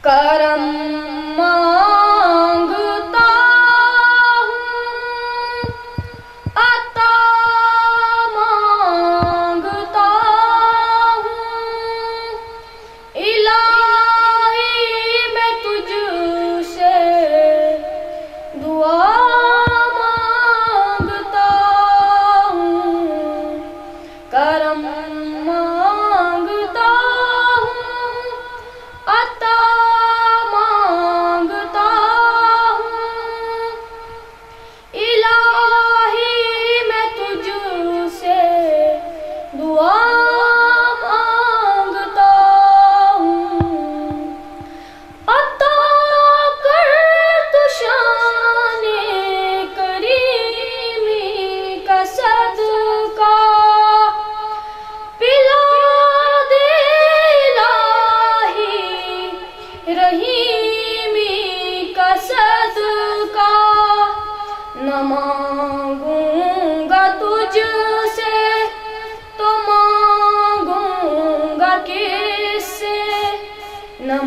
کرم مانگتا ہوں، عطا مانگتا ہوں، الہی میں تجھ سے دعا مانگتا ہوں، کرم مانگتا ہوں، عطا مانگتا ہوں، الہی میں تجھ سے دعا مانگتا ہوں، عطا کر تو شان کریمی کا صدقہ، پلا دے الہی رحیمی کا صدقہ، نہ مانگوں گا تجھ سے تو مانگوں گا کس سے، نہ